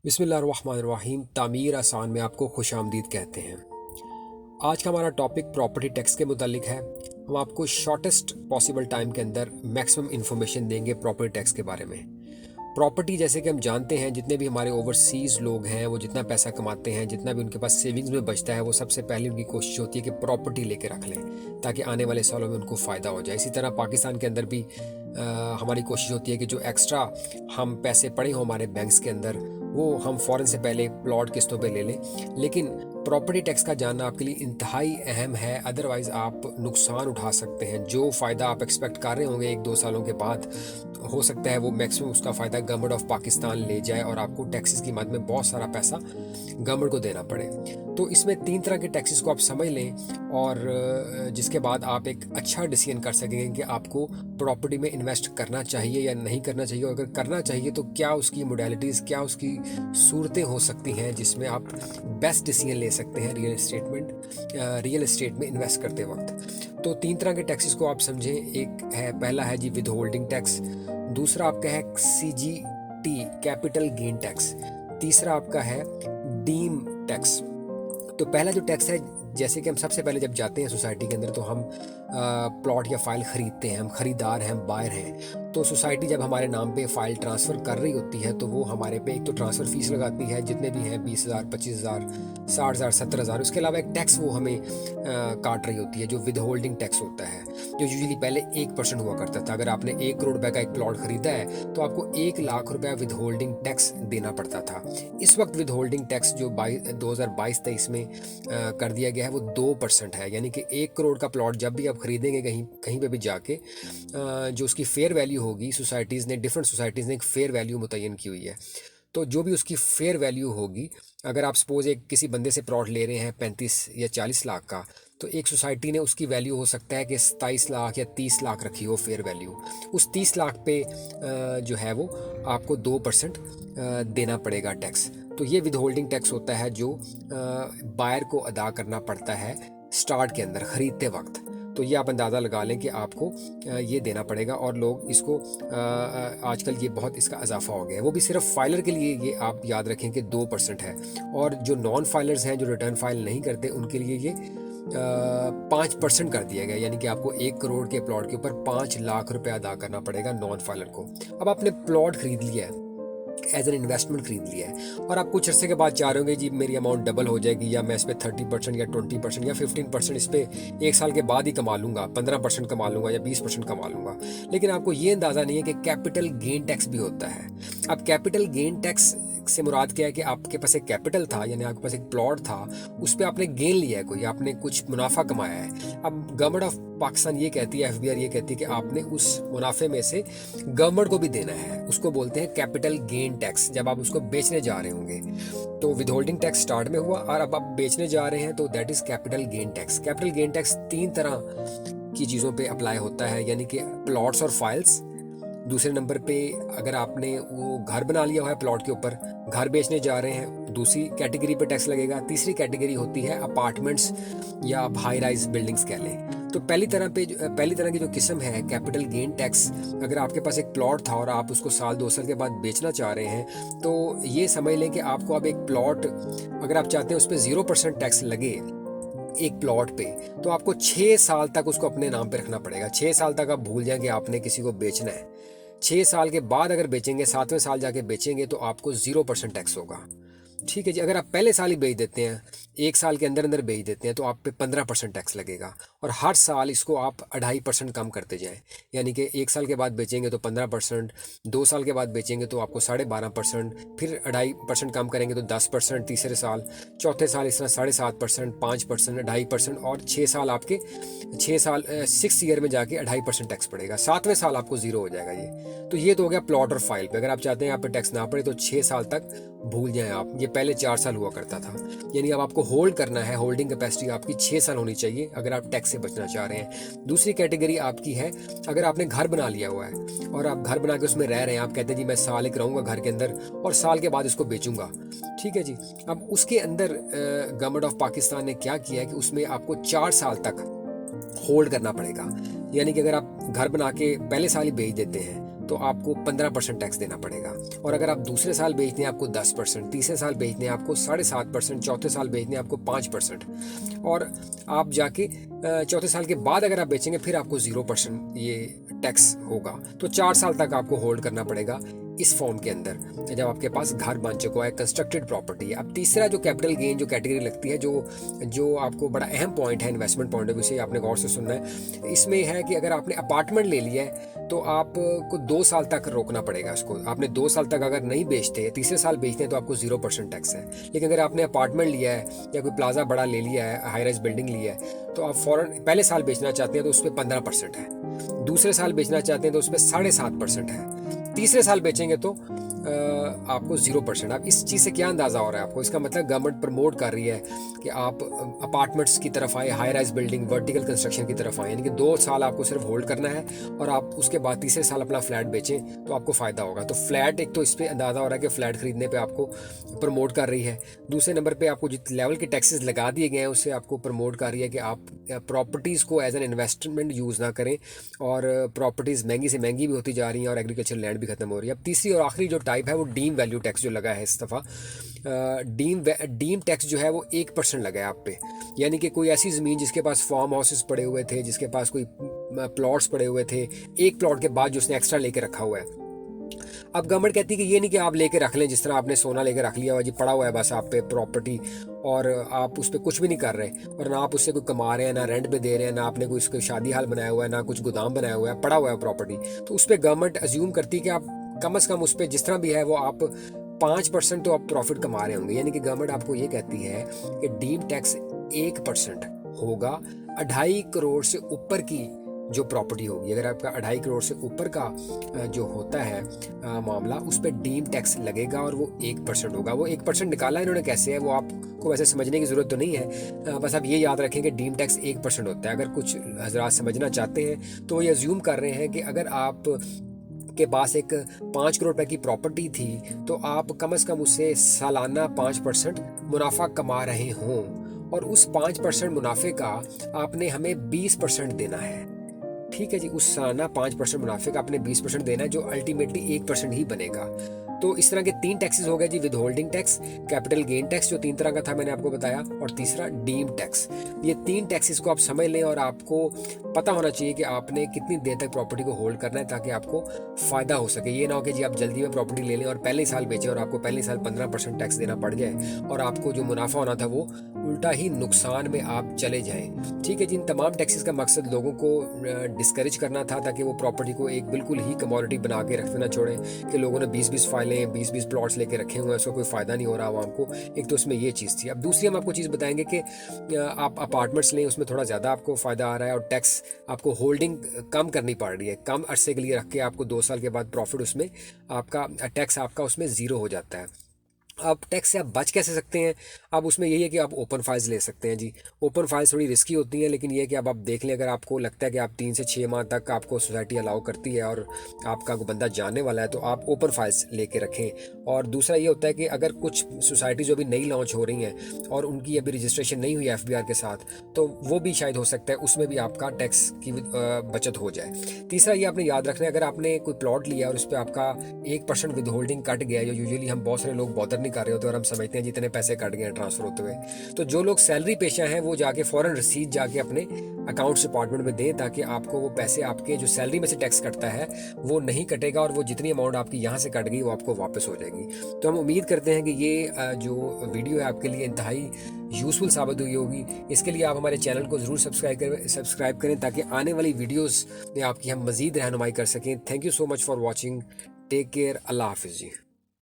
बिस्मिल्लाहिर्रहमानिर्रहीम। तामीर आसान में आपको खुश आमदीद कहते हैं। आज का हमारा टॉपिक प्रॉपर्टी टैक्स के मुतालिक है। हम आपको शॉर्टेस्ट पॉसिबल टाइम के अंदर मैक्सिमम इन्फॉर्मेशन देंगे प्रॉपर्टी टैक्स के बारे में। प्रॉपर्टी जैसे कि हम जानते हैं, जितने भी हमारे ओवरसीज़ लोग हैं वो जितना पैसा कमाते हैं, जितना भी उनके पास सेविंग्स में बचता है, वो सबसे पहले उनकी कोशिश होती है कि प्रॉपर्टी लेके रख लें ताकि आने वाले सालों में उनको फ़ायदा हो जाए। इसी तरह पाकिस्तान के अंदर भी हमारी कोशिश होती है कि जो एक्स्ट्रा हम पैसे पड़े हों हमारे बैंक्स के अंदर, वो हम फ़ौरन से पहले प्लॉट किस्तों पे ले लें। लेकिन प्रॉपर्टी टैक्स का जानना आपके लिए इंतहाई अहम है, अदरवाइज़ आप नुकसान उठा सकते हैं। जो फ़ायदा आप एक्सपेक्ट कर रहे होंगे 1-2 सालों के बाद, हो सकता है वो मैक्सिमम उसका फ़ायदा गवर्नमेंट ऑफ पाकिस्तान ले जाए और आपको टैक्सेस की मद में बहुत सारा पैसा गवर्नमेंट को देना पड़े। तो इसमें 3 तरह के टैक्सेस को आप समझ लें और जिसके बाद आप एक अच्छा डिसीजन कर सकेंगे कि आपको प्रॉपर्टी में इन्वेस्ट करना चाहिए या नहीं करना चाहिए। और अगर करना चाहिए तो क्या उसकी मोडेलिटीज़, क्या उसकी सूरतें हो सकती हैं जिसमें आप बेस्ट डिसीजन ले सकते हैं रियल एस्टेट में इन्वेस्ट करते वक्त। तो 3 तरह के टैक्सेस को आप समझें। एक है, पहला है जी विद होल्डिंग टैक्स। दूसरा आपका है CGT, कैपिटल गेन टैक्स। तीसरा आपका है डीम टैक्स। तो पहला जो टैक्स है, जैसे कि हम सबसे पहले जब जाते हैं सोसाइटी के अंदर तो हम प्लॉट या फाइल ख़रीदते हैं। हम ख़रीदार हैं, हम बायर हैं। तो सोसाइटी जब हमारे नाम पे फ़ाइल ट्रांसफ़र कर रही होती है तो वो हमारे पे एक तो ट्रांसफ़र फ़ीस लगाती है, जितने भी हैं 20,000, 25,000, 60,000, 70,000। उसके अलावा एक टैक्स वो हमें काट रही होती है जो विद होल्डिंग टैक्स होता है, जो यूजुअली पहले 1% हुआ करता था। अगर आपने 1 करोड़ रुपए का एक प्लॉट ख़रीदा है तो आपको 1 लाख रुपया विद होल्डिंग टैक्स देना पड़ता था। इस वक्त विद होल्डिंग टैक्स जो 2022-23 में कर दिया गया है वो 2% है। यानी कि 1 करोड़ का प्लॉट जब भी आप खरीदेंगे कहीं पे भी जाके, जो उसकी फेयर वैल्यू होगी, डिफरेंट सोसाइटीज़ ने एक फेयर वैल्यू मुतय्यन की हुई है। तो जो भी उसकी फेयर वैल्यू होगी, अगर आप सपोज एक किसी बंदे से प्लॉट ले रहे हैं 35 या 40 लाख का, तो एक सोसाइटी ने उसकी वैल्यू हो सकता है कि 27 लाख या 30 लाख रखी हो फेयर वैल्यू। उस 30 लाख पे जो है वो आपको 2% देना पड़ेगा टैक्स। तो ये विद होल्डिंग टैक्स होता है जो बायर को अदा करना पड़ता है स्टार्ट के अंदर, ख़रीदते वक्त। तो ये आप अंदाज़ा लगा लें कि आपको ये देना पड़ेगा। और लोग इसको आजकल ये बहुत इसका इजाफा हो गया है। वो भी सिर्फ फाइलर के लिए ये आप याद रखें कि 2% है। और जो नॉन फाइलर्स हैं, जो रिटर्न फाइल नहीं करते, उनके लिए ये 5% कर दिया गया। यानी कि आपको 1 करोड़ के प्लॉट के ऊपर 5 लाख रुपए अदा करना पड़ेगा नॉन फाइलर को। अब आपने प्लॉट खरीद लिया है, एज एन इन्वेस्टमेंट खरीद लिया है, और आप कुछ अर्से के बाद चाह रहे होंगे जी मेरी अमाउंट डबल हो जाएगी, या मैं इस पर 30% या 20% या 15% इस पर 1 साल के बाद ही कमा लूँगा, 15% कमा लूँगा या 20% कमा लूँगा। लेकिन आपको ये अंदाज़ा नहीं है कि कैपिटल गेन टैक्स भी होता है। अब कैपिटल गेन टैक्स से मुराद क्या है कि आपके पास एक कैपिटल था, यानी आपके पास एक प्लॉट था, उस पर आपने गेन लिया है, कोई आपने कुछ मुनाफा कमाया है। अब गवर्नमेंट ऑफ पाकिस्तान ये कहती है, FBR ये कहती है कि आपने उस मुनाफे में से गवर्नमेंट को भी देना है। उसको बोलते हैं कैपिटल गेन टैक्स, जब आप उसको बेचने जा रहे होंगे। तो विद होल्डिंग टैक्स स्टार्ट में हुआ और अब आप बेचने जा रहे हैं तो that is capital gain tax. Capital gain tax 3 तरह की चीज़ों पे अप्लाई होता है, यानी कि प्लॉट्स और फाइल्स। दूसरे नंबर पे अगर आपने वो घर बना लिया हुआ है प्लॉट के ऊपर, घर बेचने जा रहे हैं, दूसरी कैटेगरी पे टैक्स लगेगा। तीसरी कैटेगरी होती है अपार्टमेंट्स या हाई राइज बिल्डिंग्स कह लें। तो पहली तरह की जो किस्म है कैपिटल गेन टैक्स, अगर आपके पास एक प्लॉट था और आप उसको 1-2 साल के बाद बेचना चाह रहे हैं, तो ये समझ लें कि आपको अब एक प्लॉट, अगर आप चाहते हैं उस पर 0% टैक्स लगे एक प्लॉट पे, तो आपको 6 साल तक उसको अपने नाम पे रखना पड़ेगा। 6 साल तक आप भूल जाएं कि आपने किसी को बेचना है। 6 साल के बाद अगर बेचेंगे, 7वें साल जाके बेचेंगे, तो आपको 0% टैक्स होगा। ठीक है जी। अगर आप पहले साल ही बेच देते हैं, 1 साल के अंदर अंदर बेच देते हैं, तो आप पे 15% टैक्स लगेगा। और हर साल इसको आप 2.5% कम करते जाएं। यानी कि 1 साल के बाद बेचेंगे तो 15%, 2 साल के बाद बेचेंगे तो आपको 12.5%, फिर 2.5% कम करेंगे तो 10% तीसरे साल, चौथे साल इस तरह 7.5%, 5%, 2.5%, और 6 साल आपके 6 ईयर में जाके 2.5% टैक्स पड़ेगा। 7वें साल आपको 0 हो जाएगा ये। तो ये तो हो गया प्लॉट और फाइल पे। अगर आप चाहते हैं यहाँ पे टैक्स ना पड़े तो 6 साल तक भूल जाएं आप। ये पहले 4 साल हुआ करता था। यानी अब आपको होल्ड करना है, होल्डिंग कैपेसिटी आपकी 6 साल होनी चाहिए अगर आप टैक्स से बचना चाह रहे हैं। दूसरी कैटेगरी आपकी है, अगर आपने घर बना लिया हुआ है और आप घर बना के उसमें रह रहे हैं, आप कहते हैं जी मैं साल एक रहूँगा घर के अंदर और साल के बाद इसको बेचूंगा। ठीक है जी। अब उसके अंदर गवर्नमेंट ऑफ पाकिस्तान ने क्या किया है कि उसमें आपको 4 साल तक होल्ड करना पड़ेगा। यानी कि अगर आप घर बना के पहले साल ही बेच देते हैं तो आपको 15% टैक्स देना पड़ेगा। और अगर आप दूसरे साल बेचते हैं आपको 10%, तीसरे साल बेचते हैं आपको 7.5%, चौथे साल बेचते हैं आपको 5%, और आप जाके चौथे साल के बाद अगर आप बेचेंगे फिर आपको 0% ये टैक्स होगा। तो 4 साल तक आपको होल्ड करना पड़ेगा इस फॉर्म के अंदर जब आपके पास घर बन चुका है, कंस्ट्रक्टेड प्रॉपर्टी है। अब तीसरा जो कैपिटल गेन जो कैटेगरी लगती है, जो आपको बड़ा अहम पॉइंट है इन्वेस्टमेंट पॉइंट ऑफ व्यू से, आपने गौर से सुनना है। इसमें है कि अगर आपने अपार्टमेंट ले लिया है तो आपको 2 साल तक रोकना पड़ेगा उसको। आपने 2 साल तक अगर नहीं बेचते, तीसरे साल बेचते हैं तो आपको 0% टैक्स है। लेकिन अगर आपने अपार्टमेंट लिया है या कोई प्लाजा बड़ा ले लिया है, हाई राइज बिल्डिंग लिया है, तो आप फौरन पहले साल बेचना चाहते हैं तो उस पर 15% है, दूसरे साल बेचना चाहते हैं तो उस पर 7.5% है, तीसरे साल बेचेंगे तो आपको 0%। अब इस चीज़ से क्या अंदाज़ा हो रहा है आपको? इसका मतलब गवर्नमेंट प्रमोट कर रही है कि आप अपार्टमेंट्स की तरफ आए, high rise building, vertical construction की तरफ आए, यानी कि 2 साल आपको सिर्फ होल्ड करना है और आप उसके बाद तीसरे साल अपना फ्लैट बेचें तो आपको फ़ायदा होगा। तो फ्लैट, एक तो इस पर अंदाज़ा हो रहा है कि फ्लैट खरीदने पर आपको प्रमोट कर रही है। दूसरे नंबर पर आपको जिस लेवल के टैक्सेस लगा दिए गए हैं उससे आपको प्रमोट कर रही है कि आप प्रॉपर्टीज़ को एज एन इन्वेस्टमेंट यूज़ ना करें, और प्रॉपर्टीज़ महंगी से महंगी भी होती जा रही हैं और एग्रीकल्चर लैंड भी खत्म हो रही है। अब तीसरी और आखिरी जो टाइप है वो डीम वैल्यू टैक्स जो लगा है इस दफ़ा। डीम टैक्स जो है वो 1% लगा है आप पे, यानी कि कोई ऐसी ज़मीन जिसके पास फार्म हाउसेस पड़े हुए थे, जिसके पास कोई प्लॉट्स पड़े हुए थे, एक प्लॉट के बाद जो उसने एक्स्ट्रा लेके रखा हुआ है। अब गवर्नमेंट कहती है कि ये नहीं कि आप लेके रख लें, जिस तरह आपने सोना लेके रख लिया हुआ जी, पड़ा हुआ है बस आप पे प्रॉपर्टी, और आप उस पर कुछ भी नहीं कर रहे, और ना आप उससे कोई कमा रहे हैं, ना रेंट पे दे रहे हैं, ना आपने कोई उसको शादी हाल बनाया हुआ है, ना कुछ गोदाम बनाया हुआ है, पड़ा हुआ है प्रॉपर्टी। तो उस पर गवर्नमेंट अज्यूम करती है कि आप कम से कम उस पर जिस तरह भी है वो आप 5% तो आप प्रॉफिट कमा रहे होंगे। यानी कि गवर्नमेंट आपको ये कहती है कि डीम टैक्स 1% होगा 2.5 करोड़ से ऊपर की जो प्रॉपर्टी होगी। अगर आपका 2.5 करोड़ से ऊपर का जो होता है मामला, उस पर डीम टैक्स लगेगा और वो 1% होगा। वो 1% निकाला इन्होंने कैसे है वो आपको वैसे समझने की ज़रूरत तो नहीं है, बस आप ये याद रखें कि डीम टैक्स 1% होता है। अगर कुछ हजरात समझना चाहते हैं तो ये अज्यूम कर रहे हैं कि अगर आप के पास एक 5 करोड़ रुपए की प्रॉपर्टी थी तो आप कम से कम उससे सालाना 5% मुनाफा कमा रहे हों, और उस 5% मुनाफे का आपने हमें 20% देना है। ठीक है जी, उस सालाना 5% मुनाफे का आपने 20% देना है, जो अल्टीमेटली 1% ही बनेगा। तो इस तरह के 3 टैक्सेस हो गए जी, withholding tax, capital gain tax जो 3 तरह का था मैंने आपको बताया, और तीसरा डीम टैक्स। ये 3 टैक्सेस को आप समझ लें और आपको पता होना चाहिए कि आपने कितनी देर तक प्रॉपर्टी को होल्ड करना है ताकि आपको फ़ायदा हो सके। ये ना हो कि जी आप जल्दी में प्रॉपर्टी ले लें और पहले साल बेचें और आपको पहले साल 15% टैक्स देना पड़ जाए और आपको जो मुनाफा होना था वो उल्टा ही नुकसान में आप चले जाएं। ठीक है जी, इन तमाम टैक्सेस का मकसद लोगों को डिस्करेज करना था ताकि वो प्रॉपर्टी को एक बिल्कुल ही कमोडिटी बना के रखना छोड़ें कि लोगों ने 20-20 फाइलें, 20-20 प्लॉट्स लेके रखे हुए हैं, उसको कोई फ़ायदा नहीं हो रहा आवाम को। एक तो उसमें ये चीज़ थी। अब दूसरी हम आपको चीज़ बताएंगे कि आप अपार्टमेंट्स लें, उसमें थोड़ा ज़्यादा आपको फ़ायदा आ रहा है और टैक्स आपको होल्डिंग कम करनी पड़ रही है। कम अरसे के लिए रख के आपको 2 साल के बाद प्रॉफिट उसमें आपका टैक्स आपका उसमें 0 हो जाता है। अब टैक्स से आप बच कैसे सकते हैं? अब उसमें यही है कि आप ओपन फाइल्स ले सकते हैं जी। ओपन फाइल्स थोड़ी रिस्की होती हैं, लेकिन ये है कि अब आप देख लें, अगर आपको लगता है कि आप 3 से 6 माह तक आपको सोसाइटी अलाउ करती है और आपका कोई बंदा जानने वाला है तो आप ओपन फाइल्स लेके रखें। और दूसरा ये होता है कि अगर कुछ सोसाइटी जो अभी नई लॉन्च हो रही हैं और उनकी अभी रजिस्ट्रेशन नहीं हुई FBR के साथ, तो वो भी शायद हो सकता है उसमें भी आपका टैक्स की बचत हो जाए। तीसरा ये आपने याद रखना है, अगर आपने कोई प्लॉट लिया और उस पर आपका 1% विद होल्डिंग कट गया, जो यूजुअली हम बहुत सारे लोग बॉदर कर रहे होते हैं और हम समझते हैं जितने पैसे कट गए हैं ट्रांसफर होते हुए, तो जो लोग सैलरी पेशा हैं वो जाके फौरन रसीद जाके अपने अकाउंट्स डिपार्टमेंट में दें ताकि आपको वो पैसे आपके जो सैलरी में से टैक्स कटता है वो नहीं कटेगा और वो जितनी अमाउंट आपकी यहाँ से कट गई वो आपको वापस हो जाएगी। तो हम उम्मीद करते हैं कि ये जो वीडियो है आपके लिए इंतहाई यूज़फुल साबित हुई होगी। इसके लिए आप हमारे चैनल को ज़रूर सब्सक्राइब करें ताकि आने वाली वीडियोज़ में आपकी हम मज़ीद रहनुमाई कर सकें। Thank you so much for watching. Take care. अल्लाह हाफिज़ जी।